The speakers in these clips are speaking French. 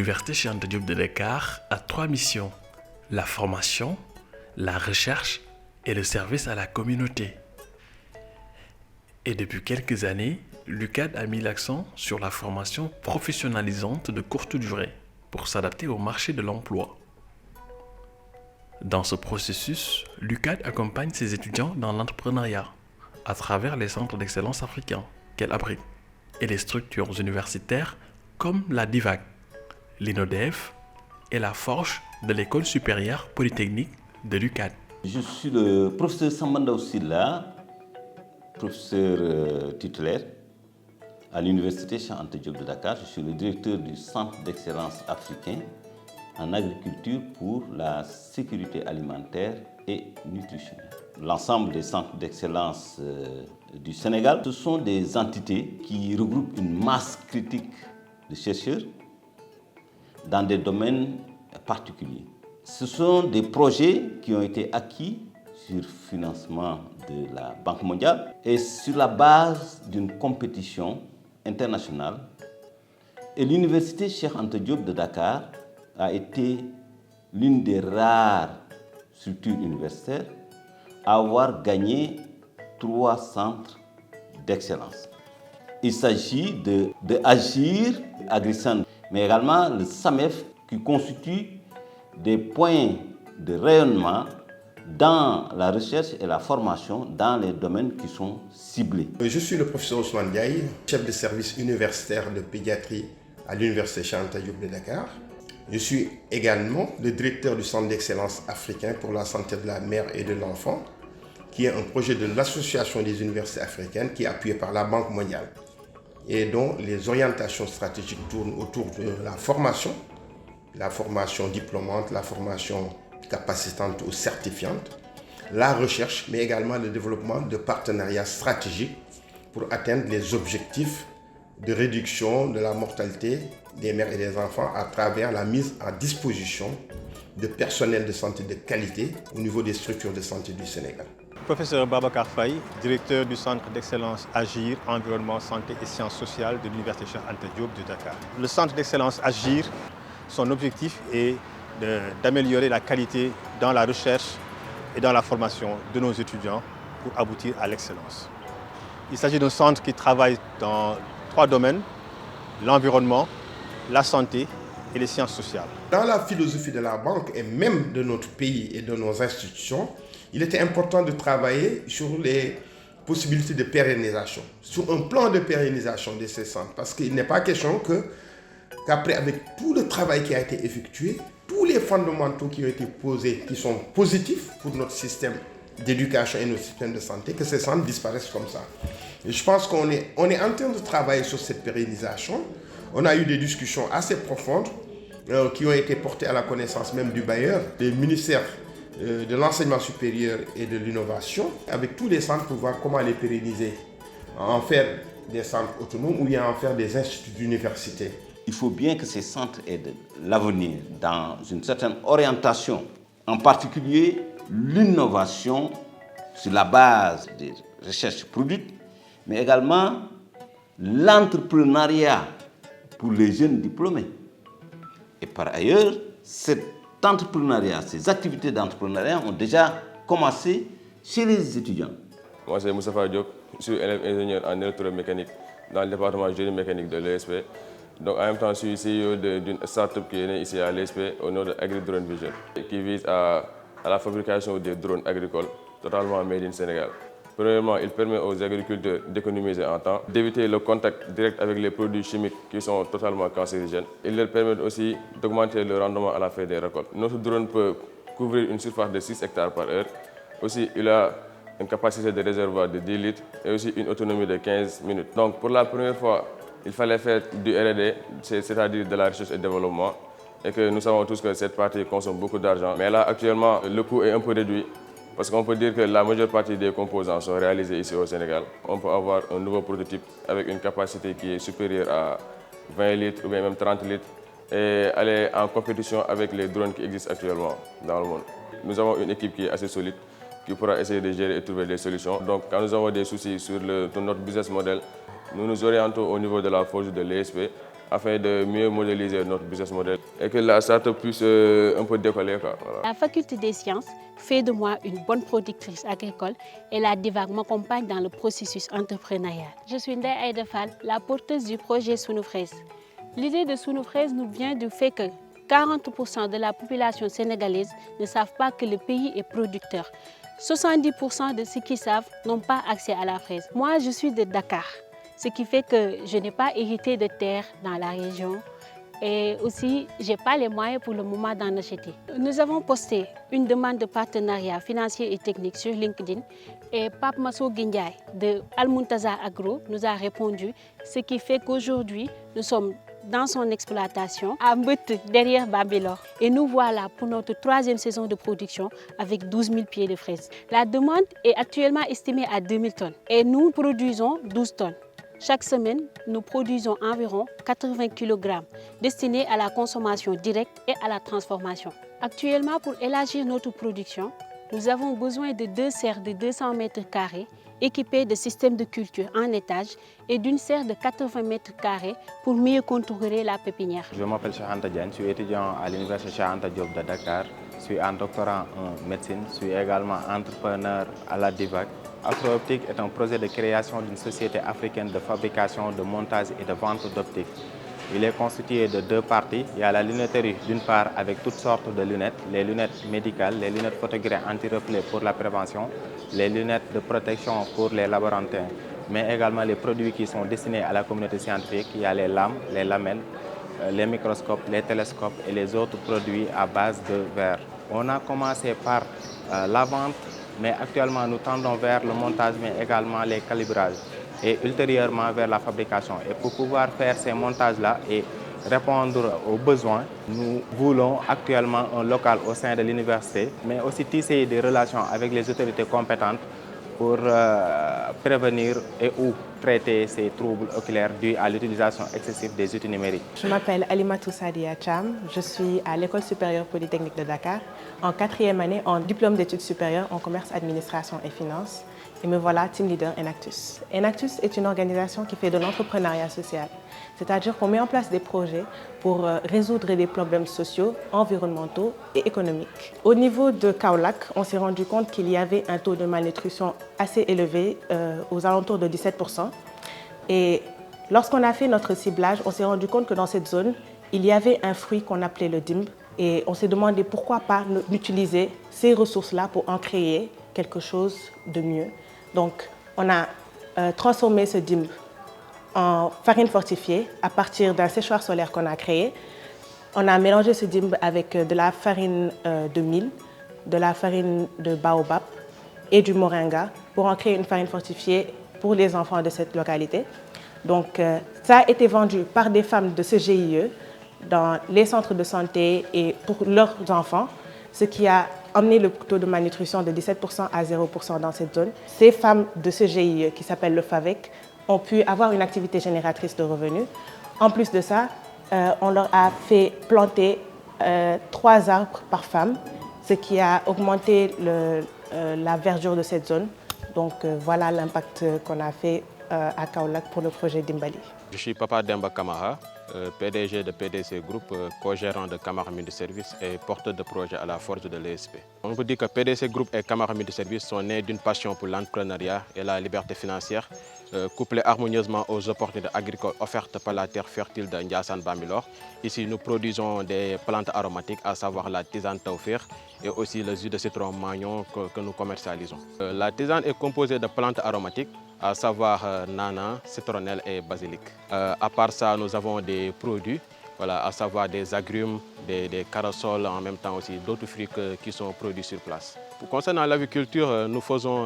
L'Université Cheikh Anta Diop de Dakar a 3 missions: la formation, la recherche et le service à la communauté. Et depuis quelques années, l'UCAD a mis l'accent sur la formation professionnalisante de courte durée pour s'adapter au marché de l'emploi. Dans ce processus, l'UCAD accompagne ses étudiants dans l'entrepreneuriat à travers les centres d'excellence africains qu'elle abrite et les structures universitaires comme la DIVAC, l'INODEF et la Forge de l'École supérieure polytechnique de l'UCAD. Je suis le professeur Sambanda Oussila, professeur titulaire à l'Université Cheikh Anta Diop de Dakar. Je suis le directeur du Centre d'excellence africain en agriculture pour la sécurité alimentaire et nutritionnelle. L'ensemble des centres d'excellence du Sénégal, ce sont des entités qui regroupent une masse critique de chercheurs dans des domaines particuliers. Ce sont des projets qui ont été acquis sur financement de la Banque mondiale et sur la base d'une compétition internationale. Et l'Université Cheikh Anta Diop de Dakar a été l'une des rares structures universitaires à avoir gagné 3 centres d'excellence. Il s'agit de Agir, Agrisan, mais également le SAMEF qui constitue des points de rayonnement dans la recherche et la formation dans les domaines qui sont ciblés. Je suis le professeur Ousmane Diaye, chef de service universitaire de pédiatrie à l'Université Cheikh Anta Diop de Dakar. Je suis également le directeur du Centre d'excellence africain pour la santé de la mère et de l'enfant, qui est un projet de l'Association des universités africaines qui est appuyé par la Banque mondiale et dont les orientations stratégiques tournent autour de la formation diplômante, la formation capacitante ou certifiante, la recherche, mais également le développement de partenariats stratégiques pour atteindre les objectifs de réduction de la mortalité des mères et des enfants à travers la mise à disposition de personnel de santé de qualité au niveau des structures de santé du Sénégal. Professeur Babacar Faye, directeur du Centre d'excellence Agir, Environnement, Santé et Sciences sociales de l'Université Cheikh Anta Diop de Dakar. Le Centre d'excellence Agir, son objectif est d'améliorer la qualité dans la recherche et dans la formation de nos étudiants pour aboutir à l'excellence. Il s'agit d'un centre qui travaille dans 3 domaines: l'environnement, la santé et les sciences sociales. Dans la philosophie de la banque et même de notre pays et de nos institutions, il était important de travailler sur les possibilités de pérennisation, sur un plan de pérennisation de ces centres, parce qu'il n'est pas question qu'après, avec tout le travail qui a été effectué, tous les fondamentaux qui ont été posés, qui sont positifs pour notre système d'éducation et notre système de santé, que ces centres disparaissent comme ça. Et je pense qu'on est en train de travailler sur cette pérennisation. On a eu des discussions assez profondes qui ont été portées à la connaissance même du bailleur, des ministères de l'enseignement supérieur et de l'innovation, avec tous les centres pour voir comment les pérenniser, en faire des centres autonomes ou bien en faire des instituts d'université. Il faut bien que ces centres aient de l'avenir dans une certaine orientation, en particulier l'innovation sur la base des recherches produites, mais également l'entrepreneuriat pour les jeunes diplômés. Et par ailleurs, cet entrepreneuriat, ces activités d'entrepreneuriat ont déjà commencé chez les étudiants. Moi, c'est Moustapha Diop, je suis élève ingénieur en électromécanique dans le département de génie mécanique de l'ESP. Donc, en même temps, je suis CEO d'une start-up qui est née ici à l'ESP au nom de AgriDrone Vision, qui vise à la fabrication des drones agricoles totalement made in Sénégal. Premièrement, il permet aux agriculteurs d'économiser en temps, d'éviter le contact direct avec les produits chimiques qui sont totalement cancérigènes. Il leur permet aussi d'augmenter le rendement à la fin des récoltes. Notre drone peut couvrir une surface de 6 hectares par heure. Aussi, il a une capacité de réservoir de 10 litres et aussi une autonomie de 15 minutes. Donc, pour la première fois, il fallait faire du R&D, c'est-à-dire de la recherche et développement, et que nous savons tous que cette partie consomme beaucoup d'argent. Mais là, actuellement, le coût est un peu réduit, parce qu'on peut dire que la majeure partie des composants sont réalisés ici au Sénégal. On peut avoir un nouveau prototype avec une capacité qui est supérieure à 20 litres ou bien même 30 litres et aller en compétition avec les drones qui existent actuellement dans le monde. Nous avons une équipe qui est assez solide, qui pourra essayer de gérer et trouver des solutions. Donc, quand nous avons des soucis sur notre business model, nous nous orientons au niveau de la forge de l'ESP afin de mieux modéliser notre business model et que la start-up puisse un peu décoller. Voilà. La faculté des sciences fait de moi une bonne productrice agricole et la DIVAC m'accompagne dans le processus entrepreneurial. Je suis Ndeye Aïda Fall, la porteuse du projet Sunu Fraise. L'idée de Sunu Fraise nous vient du fait que 40% de la population sénégalaise ne savent pas que le pays est producteur. 70% de ceux qui savent n'ont pas accès à la fraise. Moi, je suis de Dakar, ce qui fait que je n'ai pas hérité de terre dans la région. Et aussi, je n'ai pas les moyens pour le moment d'en acheter. Nous avons posté une demande de partenariat financier et technique sur LinkedIn et Pape Masso Guindiaye de Al Muntaza Agro nous a répondu, ce qui fait qu'aujourd'hui, nous sommes dans son exploitation à Mbut, derrière Bambilor. Et nous voilà pour notre 3e saison de production avec 12 000 pieds de fraises. La demande est actuellement estimée à 2 000 tonnes et nous produisons 12 tonnes. Chaque semaine, nous produisons environ 80 kg destinés à la consommation directe et à la transformation. Actuellement, pour élargir notre production, nous avons besoin de 2 serres de 200 mètres carrés équipées de systèmes de culture en étage et d'une serre de 80 mètres carrés pour mieux contourer la pépinière. Je m'appelle Cheikh Anta Diagne, je suis étudiant à l'université Cheikh Anta Diop de Dakar. Je suis un doctorant en médecine, je suis également entrepreneur à la DIVAC. Astro-Optique est un projet de création d'une société africaine de fabrication, de montage et de vente d'optique. Il est constitué de 2 parties. Il y a la lunetterie d'une part avec toutes sortes de lunettes, les lunettes médicales, les lunettes photographiques anti-reflet pour la prévention, les lunettes de protection pour les laborantins, mais également les produits qui sont destinés à la communauté scientifique. Il y a les lames, les lamelles, les microscopes, les télescopes et les autres produits à base de verre. On a commencé par la vente, mais actuellement nous tendons vers le montage, mais également les calibrages et ultérieurement vers la fabrication. Et pour pouvoir faire ces montages-là et répondre aux besoins, nous voulons actuellement un local au sein de l'université, mais aussi tisser des relations avec les autorités compétentes pour prévenir et ou traiter ces troubles oculaires dus à l'utilisation excessive des outils numériques. Je m'appelle Alimatou Sadia Cham, je suis à l'École supérieure polytechnique de Dakar, en 4e année en diplôme d'études supérieures en commerce, administration et finances. Et me voilà team leader Enactus. Enactus est une organisation qui fait de l'entrepreneuriat social, c'est-à-dire qu'on met en place des projets pour résoudre des problèmes sociaux, environnementaux et économiques. Au niveau de Kaolack, on s'est rendu compte qu'il y avait un taux de malnutrition assez élevé, aux alentours de 17%. Et lorsqu'on a fait notre ciblage, on s'est rendu compte que dans cette zone, il y avait un fruit qu'on appelait le dimbe. Et on s'est demandé pourquoi pas utiliser ces ressources-là pour en créer quelque chose de mieux. Donc, on a transformé ce dimbe en farine fortifiée à partir d'un séchoir solaire qu'on a créé. On a mélangé ce dimbe avec de la farine de mil, de la farine de baobab et du moringa pour en créer une farine fortifiée pour les enfants de cette localité. Donc, ça a été vendu par des femmes de ce GIE dans les centres de santé et pour leurs enfants, ce qui a amené le taux de malnutrition de 17% à 0% dans cette zone. Ces femmes de ce GIE, qui s'appelle le FAVEC, ont pu avoir une activité génératrice de revenus. En plus de ça, on leur a fait planter 3 arbres par femme, ce qui a augmenté la verdure de cette zone. Donc voilà l'impact qu'on a fait à Kaolack pour le projet Dimbali. Je suis Papa Demba Kamara, PDG de PDC Group, co-gérant de Camara Multiservices et porteur de projet à la forge de l'ESP. On peut dire que PDC Group et Camara Multiservices sont nés d'une passion pour l'entrepreneuriat et la liberté financière, couplées harmonieusement aux opportunités agricoles offertes par la terre fertile de Ndiassane Bambilor. Ici, nous produisons des plantes aromatiques, à savoir la tisane Taufir et aussi le jus de citron magnon que nous commercialisons. La tisane est composée de plantes aromatiques, à savoir nana, citronnelle et basilic. À part ça, nous avons des produits, voilà, à savoir des agrumes, des carasols, en même temps aussi d'autres fruits qui sont produits sur place. Concernant l'aviculture, nous faisons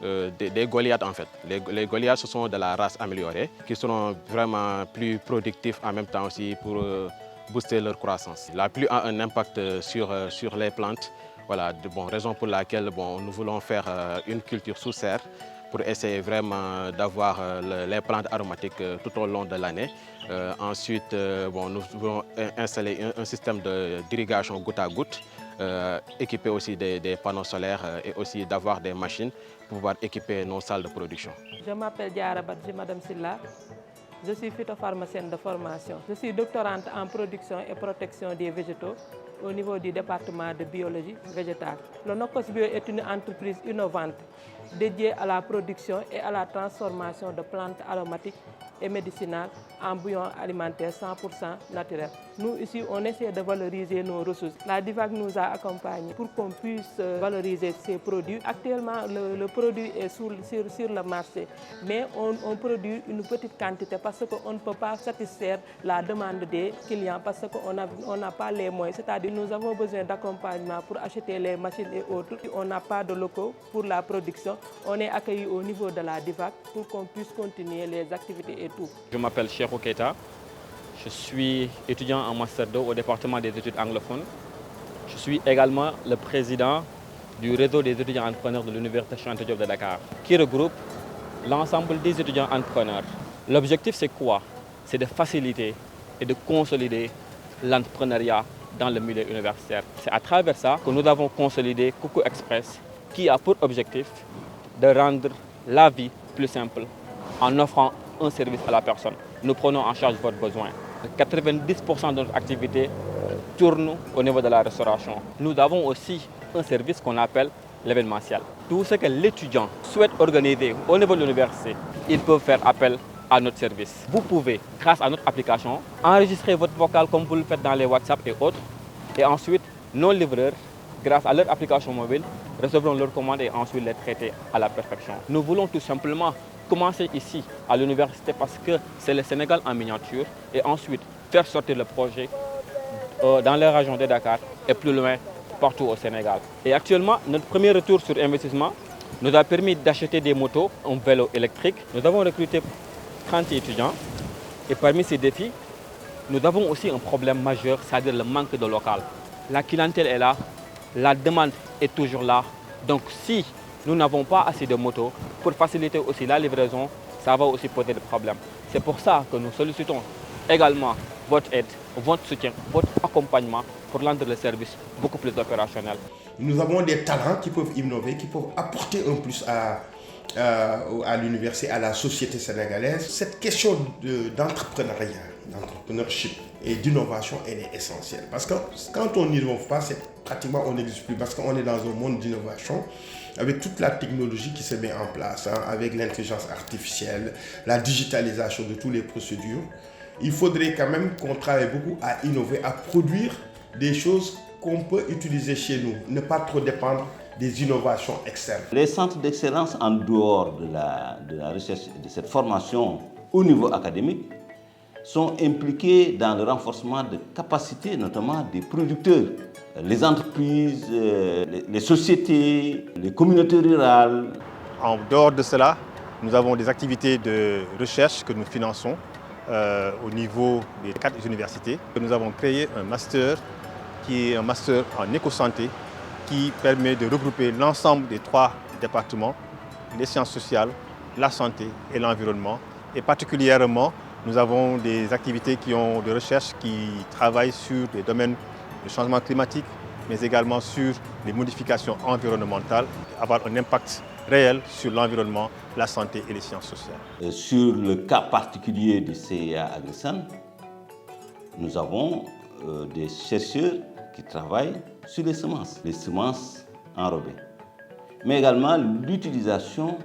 des Goliaths en fait. Les Goliaths, ce sont de la race améliorée, qui seront vraiment plus productifs en même temps aussi pour booster leur croissance. La pluie a un impact sur les plantes, voilà, raison pour laquelle nous voulons faire une culture sous serre, pour essayer vraiment d'avoir les plantes aromatiques tout au long de l'année. Ensuite, nous voulons installer un système d'irrigation goutte à goutte, équiper aussi des panneaux solaires et aussi d'avoir des machines pour pouvoir équiper nos salles de production. Je m'appelle Diara Badji, Madame Silla. Je suis phytopharmacienne de formation. Je suis doctorante en production et protection des végétaux au niveau du département de biologie végétale. Le Nocos Bio est une entreprise innovante dédiée à la production et à la transformation de plantes aromatiques et médicinales en bouillon alimentaire 100% naturel. Nous, ici, on essaie de valoriser nos ressources. La DIVAC nous a accompagnés pour qu'on puisse valoriser ces produits. Actuellement, le produit est sur le marché, mais on produit une petite quantité parce qu'on ne peut pas satisfaire la demande des clients parce qu'on n'a pas les moyens. C'est-à-dire nous avons besoin d'accompagnement pour acheter les machines et autres. On n'a pas de locaux pour la production. On est accueillis au niveau de la DIVAC pour qu'on puisse continuer les activités et tout. Je m'appelle Cheikh Keita. Je suis étudiant en Master 2 au département des études anglophones. Je suis également le président du réseau des étudiants entrepreneurs de l'Université Cheikh Anta Diop de Dakar, qui regroupe l'ensemble des étudiants entrepreneurs. L'objectif, c'est quoi? C'est de faciliter et de consolider l'entrepreneuriat dans le milieu universitaire. C'est à travers ça que nous avons consolidé Coucou Express, qui a pour objectif de rendre la vie plus simple en offrant un service à la personne. Nous prenons en charge votre besoin. 90% de notre activité tourne au niveau de la restauration. Nous avons aussi un service qu'on appelle l'événementiel. Tout ce que l'étudiant souhaite organiser au niveau de l'université, il peut faire appel à notre service. Vous pouvez, grâce à notre application, enregistrer votre vocal comme vous le faites dans les WhatsApp et autres. Et ensuite, nos livreurs, grâce à leur application mobile, recevront leurs commandes et ensuite les traiter à la perfection. Nous voulons tout simplement commencer ici à l'université parce que c'est le Sénégal en miniature et ensuite faire sortir le projet dans les régions de Dakar et plus loin partout au Sénégal. Et actuellement, notre premier retour sur investissement nous a permis d'acheter des motos, un vélo électrique. Nous avons recruté 30 étudiants et parmi ces défis, nous avons aussi un problème majeur, c'est-à-dire le manque de local. La clientèle est là, la demande est toujours là. Donc si nous n'avons pas assez de motos pour faciliter aussi la livraison, ça va aussi poser des problèmes. C'est pour ça que nous sollicitons également votre aide, votre soutien, votre accompagnement pour rendre le service beaucoup plus opérationnel. Nous avons des talents qui peuvent innover, qui peuvent apporter un plus à l'université, à la société sénégalaise. Cette question d'entrepreneuriat, d'entrepreneurship et d'innovation, elle est essentielle. Parce que quand on n'innove pas, pratiquement on n'existe plus. Parce qu'on est dans un monde d'innovation avec toute la technologie qui se met en place, avec l'intelligence artificielle, la digitalisation de toutes les procédures. Il faudrait quand même qu'on travaille beaucoup à innover, à produire des choses qu'on peut utiliser chez nous, ne pas trop dépendre des innovations externes. Les centres d'excellence en dehors de la recherche et de cette formation au niveau académique sont impliqués dans le renforcement de capacités, notamment des producteurs, les entreprises, les sociétés, les communautés rurales. En dehors de cela, nous avons des activités de recherche que nous finançons au niveau des 4 universités. Nous avons créé un master qui est un master en éco-santé qui permet de regrouper l'ensemble des 3 départements, les sciences sociales, la santé et l'environnement. Et particulièrement, nous avons des activités de recherche qui travaillent sur les domaines du changement climatique, mais également sur les modifications environnementales, avoir un impact réel sur l'environnement, la santé et les sciences sociales. Sur le cas particulier du CIA Agrisan, nous avons des chercheurs qui travaillent sur les semences enrobées, mais également l'utilisation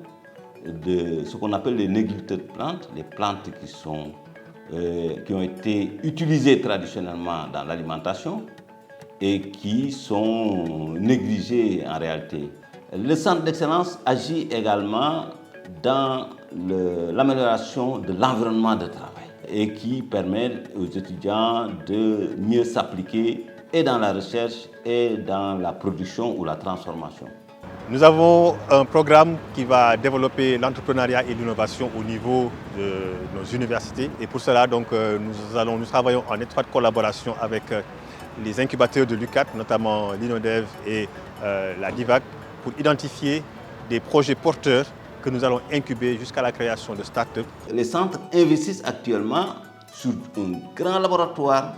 de ce qu'on appelle les négriteux de plantes, les plantes qui ont été utilisées traditionnellement dans l'alimentation et qui sont négligées en réalité. Le centre d'excellence agit également dans l'amélioration de l'environnement de travail et qui permet aux étudiants de mieux s'appliquer et dans la recherche et dans la production ou la transformation. Nous avons un programme qui va développer l'entrepreneuriat et l'innovation au niveau de nos universités. Et pour cela, donc, nous travaillons en étroite collaboration avec les incubateurs de l'UCAT, notamment l'INODEV et la DIVAC, pour identifier des projets porteurs que nous allons incuber jusqu'à la création de start-up. Les centres investissent actuellement sur un grand laboratoire,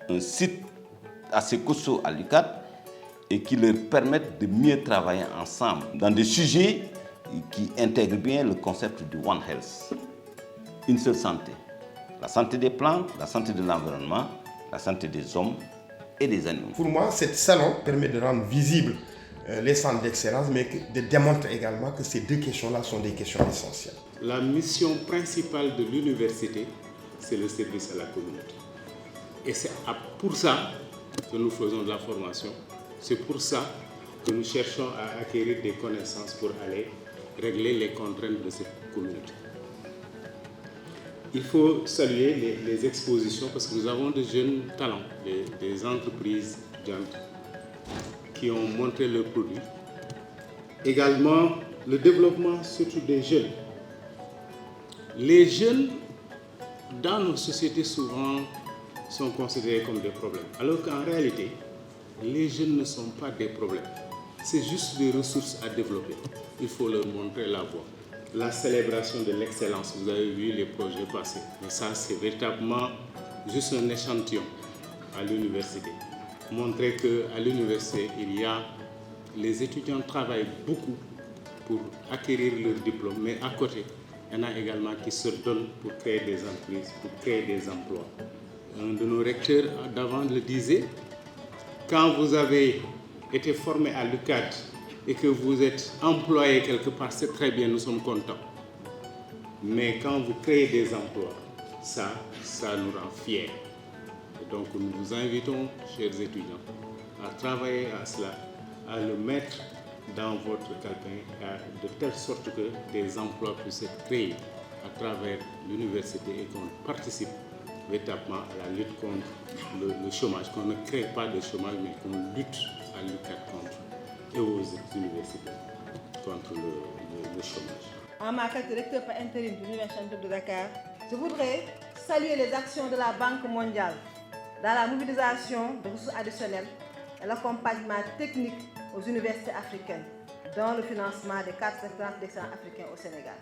un site assez costaud à l'UCAT, et qui leur permettent de mieux travailler ensemble dans des sujets qui intègrent bien le concept du One Health. une seule santé. La santé des plantes, la santé de l'environnement, la santé des hommes et des animaux. Pour moi, ce salon permet de rendre visibles les centres d'excellence, mais de démontrer également que ces deux questions-là sont des questions essentielles. La mission principale de l'université, c'est le service à la communauté. Et c'est pour ça que nous faisons de la formation. C'est pour ça que nous cherchons à acquérir des connaissances pour aller régler les contraintes de cette communauté. Il faut saluer les expositions parce que nous avons de jeunes talents, des entreprises qui ont montré leurs produits. Également, le développement surtout des jeunes. Les jeunes, dans nos sociétés, souvent, sont considérés comme des problèmes. Alors qu'en réalité, les jeunes ne sont pas des problèmes. C'est juste des ressources à développer. Il faut leur montrer la voie. La célébration de l'excellence, vous avez vu les projets passés. Mais ça, c'est véritablement juste un échantillon à l'université. Montrer qu'à l'université, les étudiants travaillent beaucoup pour acquérir leur diplôme, mais à côté, il y en a également qui se donnent pour créer des entreprises, pour créer des emplois. Un de nos recteurs d'avant le disait, quand vous avez été formé à l'UCAD et que vous êtes employé quelque part, c'est très bien, nous sommes contents. Mais quand vous créez des emplois, ça nous rend fiers. Et donc nous vous invitons, chers étudiants, à travailler à cela, à le mettre dans votre calepin, de telle sorte que des emplois puissent être créés à travers l'université et qu'on participe véritablement à la lutte contre le chômage, qu'on ne crée pas de chômage, mais qu'on lutte à l'UCAD contre et aux universités contre le chômage. En ma qualité de directeur par intérim de l'Université de Dakar, je voudrais saluer les actions de la Banque mondiale dans la mobilisation de ressources additionnelles et l'accompagnement technique aux universités africaines dans le financement des 4 secteurs d'excellence africains au Sénégal.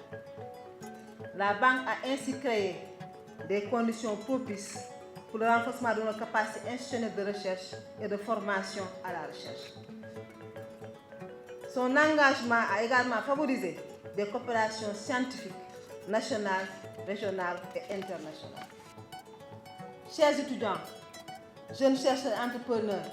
La Banque a ainsi créé des conditions propices pour le renforcement de nos capacités institutionnelles de recherche et de formation à la recherche. Son engagement a également favorisé des coopérations scientifiques nationales, régionales et internationales. Chers étudiants, jeunes chercheurs et entrepreneurs,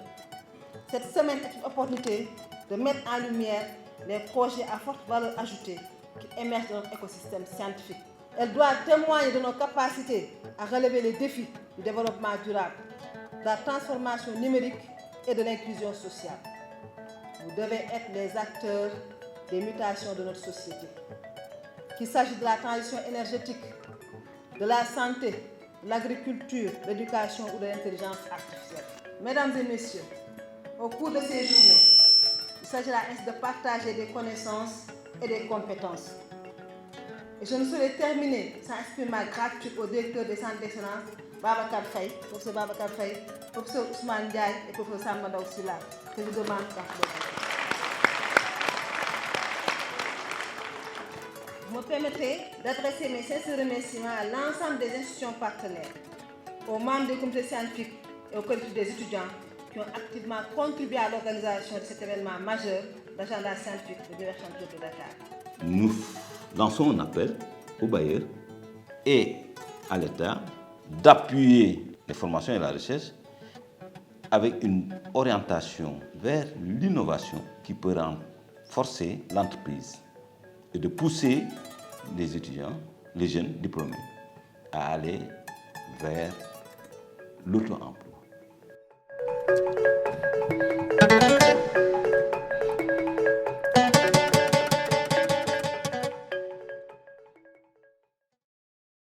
cette semaine est une opportunité de mettre en lumière les projets à forte valeur ajoutée qui émergent de notre écosystème scientifique. Elle doit témoigner de nos capacités à relever les défis du développement durable, de la transformation numérique et de l'inclusion sociale. Vous devez être les acteurs des mutations de notre société. Qu'il s'agisse de la transition énergétique, de la santé, de l'agriculture, de l'éducation ou de l'intelligence artificielle. Mesdames et messieurs, au cours de ces journées, il s'agira ainsi de partager des connaissances et des compétences. Et je ne saurais terminer sans exprimer ma gratitude au directeur des centres d'excellence, Babacar Faye, professeur Babacar Faye, professeur Ousmane Ndiaye et professeur Samba Ndaw Sylla, que je demande d'applaudir. Vous me permettrez d'adresser mes sincères remerciements à l'ensemble des institutions partenaires, aux membres des comités scientifiques et aux collectifs des étudiants qui ont activement contribué à l'organisation de cet événement majeur d'agenda scientifique de l'Université de Dakar. Nous lançons un appel aux bailleurs et à l'État d'appuyer les formations et la recherche avec une orientation vers l'innovation qui peut renforcer l'entreprise et de pousser les étudiants, les jeunes diplômés, à aller vers l'auto-emploi.